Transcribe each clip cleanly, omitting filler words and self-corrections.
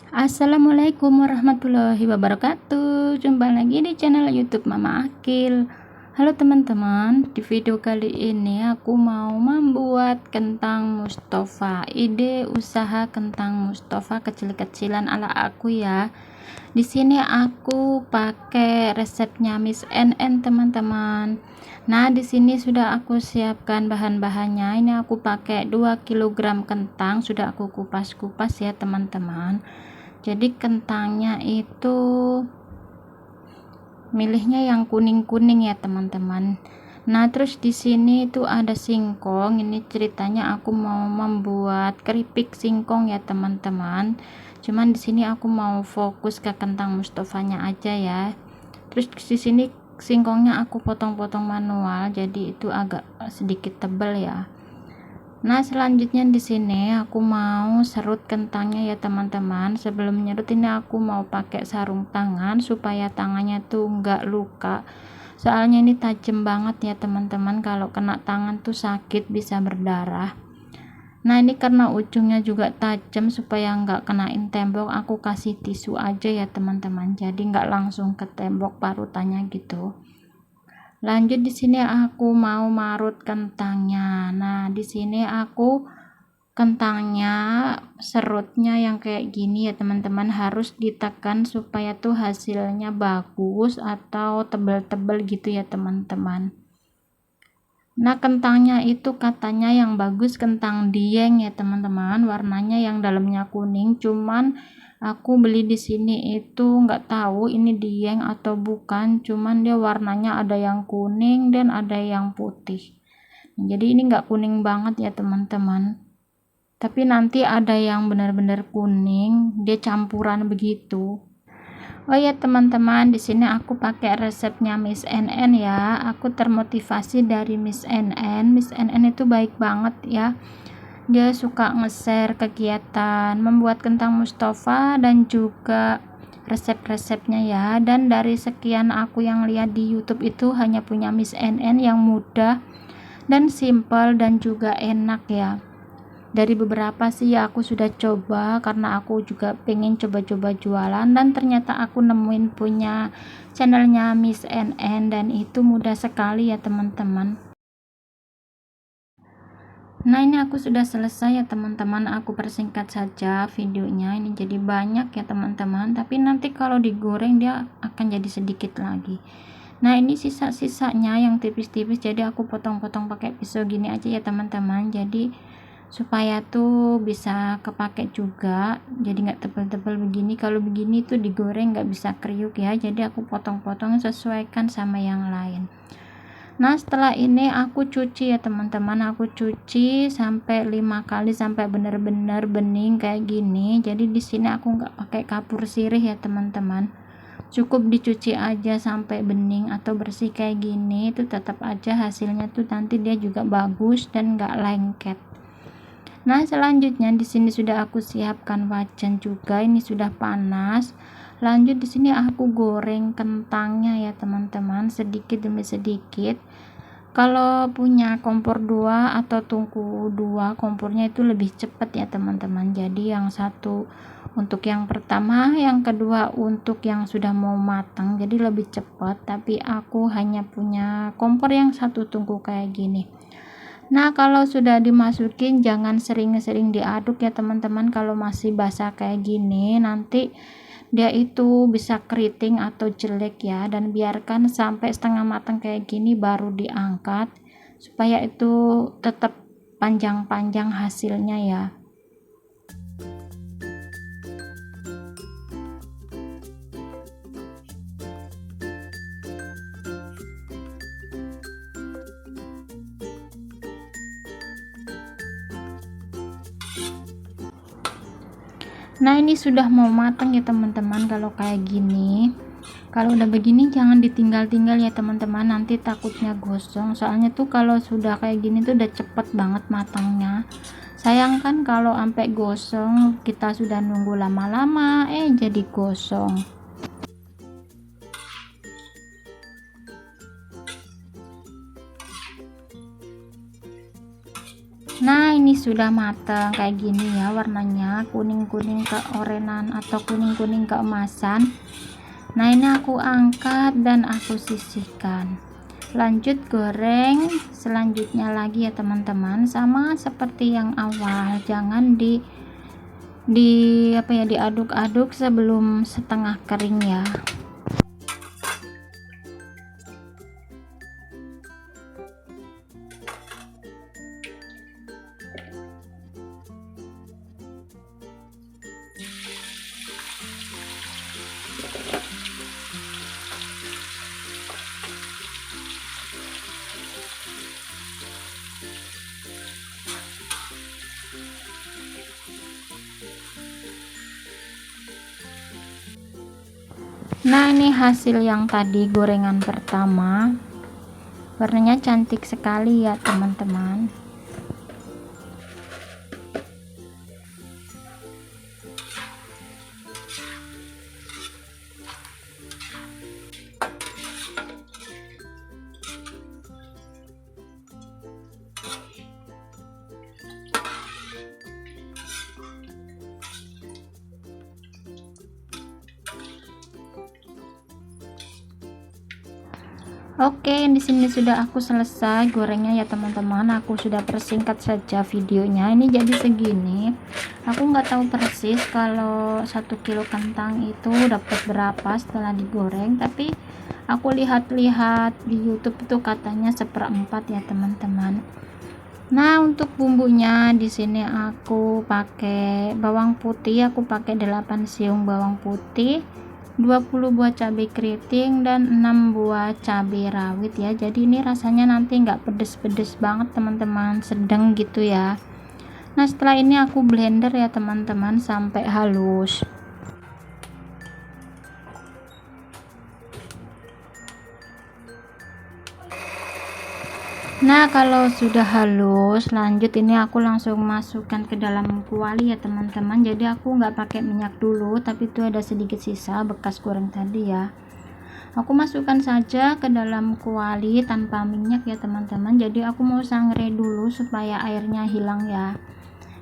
Assalamualaikum warahmatullahi wabarakatuh. Jumpa lagi di channel YouTube Mama Akil. Halo teman-teman, di video kali ini aku mau membuat kentang Mustafa. Ide usaha kentang Mustafa kecil-kecilan ala aku ya. Di sini aku pakai resepnya Miss NN teman-teman. Nah, di sini sudah aku siapkan bahan-bahannya. Ini aku pakai 2 kg kentang, sudah aku kupas-kupas ya teman-teman. Jadi kentangnya itu milihnya yang kuning-kuning ya teman-teman. Nah, terus di sini itu ada singkong. Ini ceritanya aku mau membuat keripik singkong ya teman-teman. Cuman di sini aku mau fokus ke kentang Mustofanya aja ya. Terus di sini singkongnya aku potong-potong manual, jadi itu agak sedikit tebal ya. Nah, selanjutnya di sini aku mau serut kentangnya ya teman-teman. Sebelum nyerut ini aku mau pakai sarung tangan supaya tangannya tuh nggak luka. Soalnya ini tajam banget ya teman-teman, kalau kena tangan tuh sakit, bisa berdarah. Nah, ini karena ujungnya juga tajam, supaya nggak kenain tembok aku kasih tisu aja ya teman-teman. Jadi nggak langsung ke tembok parutannya gitu. Lanjut di sini aku mau marut kentangnya. Nah, di sini aku kentangnya serutnya yang kayak gini ya teman-teman, harus ditekan supaya tuh hasilnya bagus atau tebal-tebal gitu ya teman-teman. Nah, kentangnya itu katanya yang bagus kentang Dieng ya teman-teman, warnanya yang dalamnya kuning. Cuman aku beli di sini itu nggak tahu ini Dieng atau bukan, cuman dia warnanya ada yang kuning dan ada yang putih. Jadi ini nggak kuning banget ya teman-teman, tapi nanti ada yang benar-benar kuning, dia campuran begitu. Oh ya teman-teman, di sini aku pakai resepnya Miss NN ya. Aku termotivasi dari Miss NN. Miss NN itu baik banget ya. Dia suka nge-share kegiatan membuat kentang Mustafa dan juga resep-resepnya ya. Dan dari sekian aku yang lihat di YouTube itu hanya punya Miss NN yang mudah dan simple dan juga enak ya. Dari beberapa sih ya aku sudah coba, karena aku juga pengen coba-coba jualan, dan ternyata aku nemuin punya channelnya Miss NN dan itu mudah sekali ya teman-teman. Nah, ini aku sudah selesai ya teman-teman, aku persingkat saja videonya. Ini jadi banyak ya teman-teman, tapi nanti kalau digoreng dia akan jadi sedikit lagi. Nah, ini sisa-sisanya yang tipis-tipis, jadi aku potong-potong pakai pisau gini aja ya teman-teman, jadi supaya tuh bisa kepake juga, jadi nggak tebal-tebal begini. Kalau begini tuh digoreng nggak bisa kriuk ya, jadi aku potong-potong sesuaikan sama yang lain. Nah, setelah ini aku cuci ya teman-teman, aku cuci sampai 5 kali sampai benar-benar bening kayak gini. Jadi di sini aku nggak pakai kapur sirih ya teman-teman, cukup dicuci aja sampai bening atau bersih kayak gini. Itu tetap aja hasilnya tuh nanti dia juga bagus dan nggak lengket. Nah, selanjutnya di sini sudah aku siapkan wajan juga, ini sudah panas. Lanjut di sini aku goreng kentangnya ya teman-teman, sedikit demi sedikit. Kalau punya kompor 2 atau tungku 2 kompornya itu lebih cepat ya teman-teman. Jadi yang satu untuk yang pertama, yang kedua untuk yang sudah mau matang, jadi lebih cepat. Tapi aku hanya punya kompor yang satu tungku kayak gini. Nah, kalau sudah dimasukin jangan sering-sering diaduk ya teman-teman. Kalau masih basah kayak gini nanti dia itu bisa keriting atau jelek ya. Dan biarkan sampai setengah matang kayak gini baru diangkat, supaya itu tetap panjang-panjang hasilnya ya. Nah, ini sudah mau matang ya teman-teman. Kalau kayak gini, kalau udah begini jangan ditinggal-tinggal ya teman-teman, nanti takutnya gosong. Soalnya tuh kalau sudah kayak gini tuh udah cepet banget matangnya. Sayang kan kalau sampai gosong, kita sudah nunggu lama-lama jadi gosong. Nah, ini sudah matang kayak gini ya, warnanya kuning-kuning keorenan atau kuning-kuning keemasan. Nah, ini aku angkat dan aku sisihkan. Lanjut goreng selanjutnya lagi ya teman-teman, sama seperti yang awal, jangan diaduk-aduk sebelum setengah kering ya. Nah, ini hasil yang tadi gorengan pertama, warnanya cantik sekali ya teman-teman. Oke, di sini sudah aku selesai gorengnya ya teman-teman. Aku sudah persingkat saja videonya. Ini jadi segini. Aku nggak tahu persis kalau 1 kilo kentang itu dapat berapa setelah digoreng, tapi aku lihat-lihat di YouTube itu katanya 1/4 ya teman-teman. Nah, untuk bumbunya di sini aku pakai bawang putih, aku pakai 8 siung bawang putih, 20 buah cabai keriting dan 6 buah cabai rawit ya. Jadi ini rasanya nanti nggak pedes-pedes banget teman-teman, sedang gitu ya. Nah, setelah ini aku blender ya teman-teman sampai halus. Nah, kalau sudah halus, lanjut ini aku langsung masukkan ke dalam kuali ya teman-teman. Jadi aku nggak pakai minyak dulu, tapi itu ada sedikit sisa bekas goreng tadi ya. Aku masukkan saja ke dalam kuali tanpa minyak ya teman-teman. Jadi aku mau sangrai dulu supaya airnya hilang ya.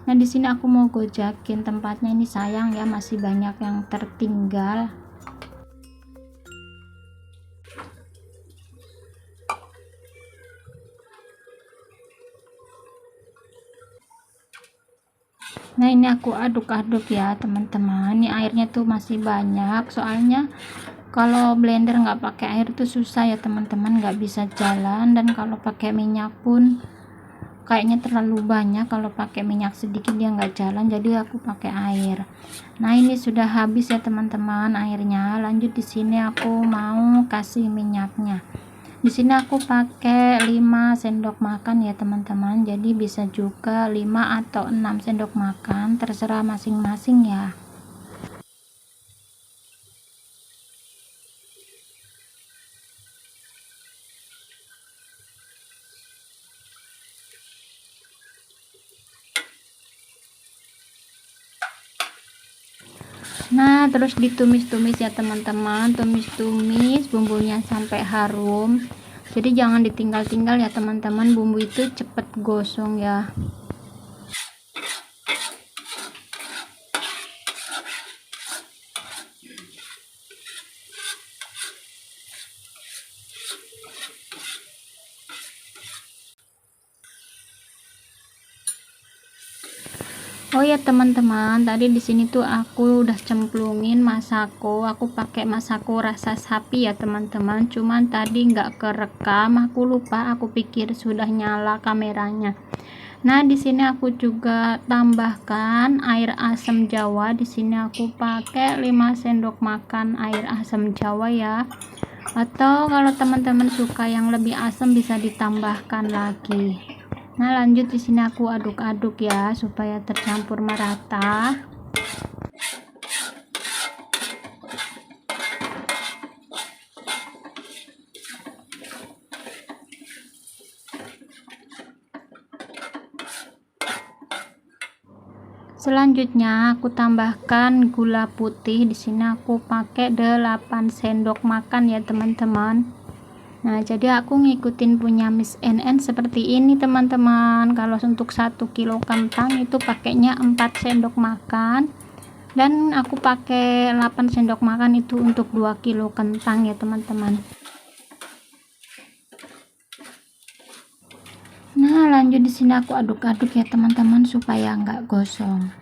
Nah, di sini aku mau gojakin tempatnya, ini sayang ya, masih banyak yang tertinggal. Nah, ini aku aduk-aduk ya teman-teman. Ini airnya tuh masih banyak, soalnya kalau blender nggak pakai air tuh susah ya teman-teman, nggak bisa jalan. Dan kalau pakai minyak pun kayaknya terlalu banyak, kalau pakai minyak sedikit dia nggak jalan, jadi aku pakai air. Nah, ini sudah habis ya teman-teman airnya. Lanjut di sini aku mau kasih minyaknya. Di sini aku pakai 5 sendok makan ya teman-teman, jadi bisa juga 5 atau 6 sendok makan, terserah masing-masing ya. Nah, terus ditumis-tumis ya teman-teman, tumis-tumis bumbunya sampai harum. Jadi jangan ditinggal-tinggal ya teman-teman, bumbu itu cepet gosong ya. Oh ya teman-teman, tadi di sini tuh aku udah cemplungin masako. Aku pakai masako rasa sapi ya teman-teman. Cuman tadi nggak kerekam, aku lupa. Aku pikir sudah nyala kameranya. Nah, di sini aku juga tambahkan air asam jawa. Di sini aku pakai 5 sendok makan air asam jawa ya. Atau kalau teman-teman suka yang lebih asam bisa ditambahkan lagi. Nah, lanjut di sini aku aduk-aduk ya supaya tercampur merata. Selanjutnya aku tambahkan gula putih. Di sini aku pakai 8 sendok makan ya teman-teman. Nah, jadi aku ngikutin punya Miss NN seperti ini teman-teman. Kalau untuk 1 kilo kentang itu pakainya 4 sendok makan, dan aku pakai 8 sendok makan itu untuk 2 kilo kentang ya teman-teman. Nah, lanjut di sini aku aduk-aduk ya teman-teman supaya nggak gosong.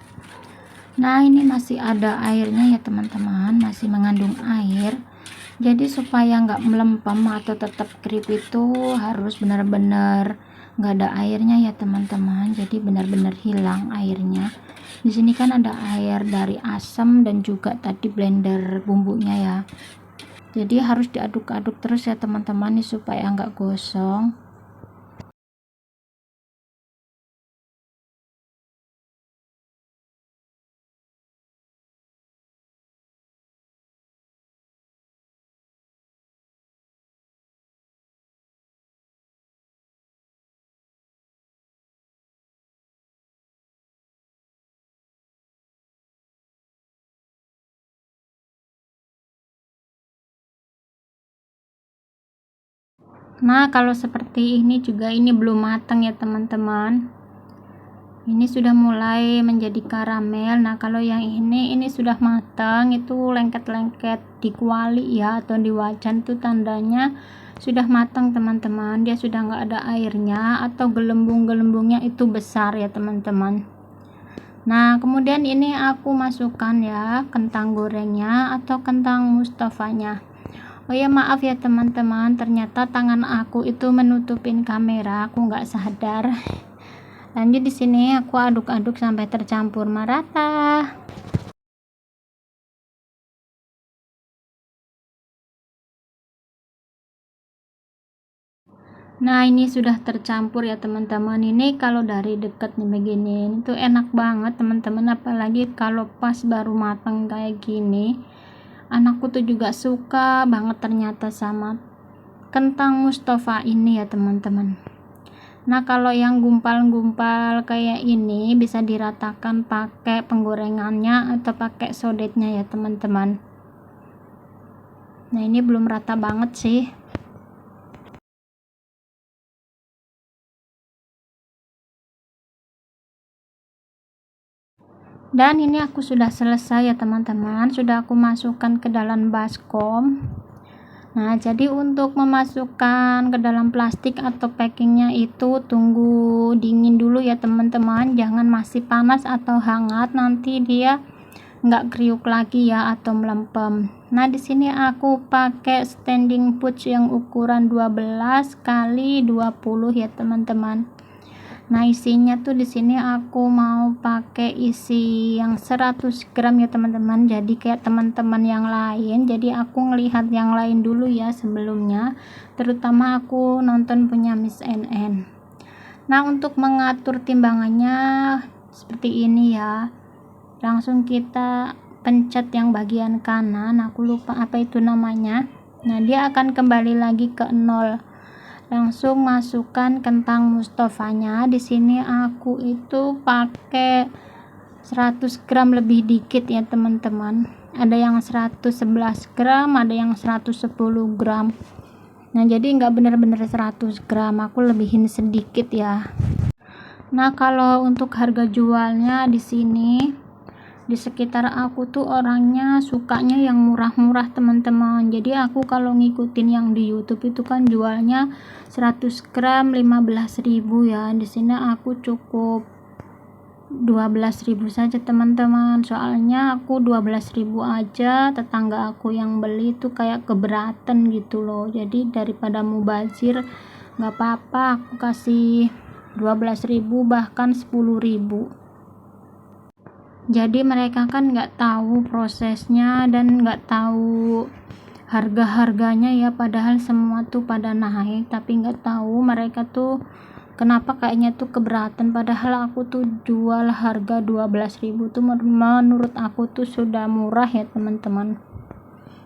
Nah, ini masih ada airnya ya teman-teman, masih mengandung air. Jadi supaya nggak melempem atau tetap keripik itu harus benar-benar nggak ada airnya ya teman-teman. Jadi benar-benar hilang airnya. Di sini kan ada air dari asam dan juga tadi blender bumbunya ya. Jadi harus diaduk-aduk terus ya teman-teman nih supaya nggak gosong. Nah, kalau seperti ini juga ini belum matang ya teman-teman. Ini sudah mulai menjadi karamel. Nah, kalau yang ini sudah matang, itu lengket-lengket di kuali ya atau di wajan tuh tandanya sudah matang teman-teman. Dia sudah nggak ada airnya atau gelembung-gelembungnya itu besar ya teman-teman. Nah, kemudian ini aku masukkan ya kentang gorengnya atau kentang mustafanya. Oh ya, maaf ya teman-teman, ternyata tangan aku itu menutupin kamera, aku nggak sadar. Lanjut di sini aku aduk-aduk sampai tercampur merata. Nah, ini sudah tercampur ya teman-teman. Ini kalau dari dekat nih begini, itu enak banget teman-teman, apalagi kalau pas baru matang kayak gini. Anakku tuh juga suka banget ternyata sama kentang Mustafa ini ya teman-teman. Nah, kalau yang gumpal-gumpal kayak ini bisa diratakan pakai penggorengannya atau pakai sodetnya ya teman-teman. Nah, ini belum rata banget sih. Dan ini aku sudah selesai ya teman-teman, sudah aku masukkan ke dalam baskom. Nah, jadi untuk memasukkan ke dalam plastik atau packingnya itu tunggu dingin dulu ya teman-teman, jangan masih panas atau hangat, nanti dia nggak kriuk lagi ya atau melempem. Nah, di sini aku pakai standing pouch yang ukuran 12 kali 20 ya teman-teman. Nah, isinya tuh di sini aku mau pakai isi yang 100 gram ya teman-teman. Jadi kayak teman-teman yang lain. Jadi aku ngelihat yang lain dulu ya sebelumnya. Terutama aku nonton punya Miss NN. Nah, untuk mengatur timbangannya seperti ini ya. Langsung kita pencet yang bagian kanan. Aku lupa apa itu namanya. Nah, dia akan kembali lagi ke 0. Langsung masukkan kentang mustafanya. Di sini aku itu pakai 100 gram lebih dikit ya teman-teman. Ada yang 111 gram, ada yang 110 gram. Nah, jadi nggak bener-bener 100 gram, aku lebihin sedikit ya. Nah, kalau untuk harga jualnya di sini di sekitar aku tuh orangnya sukanya yang murah-murah teman-teman. Jadi aku kalau ngikutin yang di YouTube itu kan jualnya 100 gram 15.000 ya. Di sini aku cukup 12.000 saja teman-teman. Soalnya aku 12.000 aja, tetangga aku yang beli tuh kayak keberatan gitu loh. Jadi daripada mubazir nggak apa-apa aku kasih 12.000 bahkan 10.000. Jadi mereka kan nggak tahu prosesnya dan nggak tahu harga-harganya ya, padahal semua tuh pada naik, tapi nggak tahu mereka tuh kenapa kayaknya tuh keberatan, padahal aku tuh jual harga 12.000 tuh menurut aku tuh sudah murah ya teman-teman,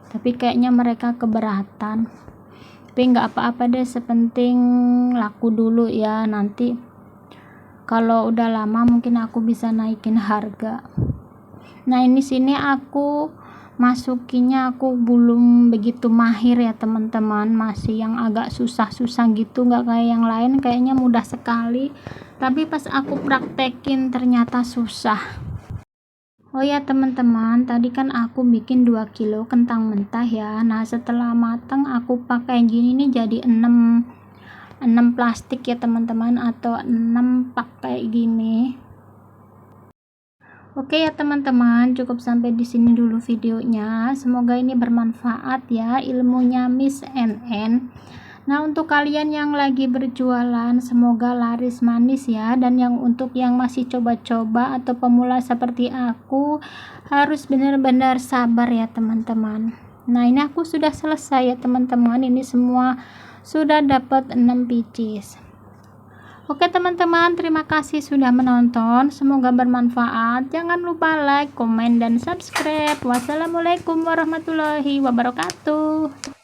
tapi kayaknya mereka keberatan. Tapi nggak apa-apa deh, sepenting laku dulu ya, nanti kalau udah lama mungkin aku bisa naikin harga. Nah, ini sini aku masukinnya aku belum begitu mahir ya teman-teman, masih yang agak susah-susah gitu, nggak kayak yang lain kayaknya mudah sekali, tapi pas aku praktekin ternyata susah. Oh ya teman-teman, tadi kan aku bikin 2 kilo kentang mentah ya. Nah setelah matang aku pakai gini nih jadi 6 plastik ya teman-teman, atau 6 pakai gini. Oke ya teman-teman, cukup sampai di sini dulu videonya. Semoga ini bermanfaat ya ilmunya Miss NN. Nah, untuk kalian yang lagi berjualan, semoga laris manis ya. Dan untuk yang masih coba-coba atau pemula seperti aku, harus benar-benar sabar ya teman-teman. Nah, ini aku sudah selesai ya teman-teman. Ini semua sudah dapat 6 pieces. Oke teman-teman, terima kasih sudah menonton. Semoga bermanfaat. Jangan lupa like, komen, dan subscribe. Wassalamualaikum warahmatullahi wabarakatuh.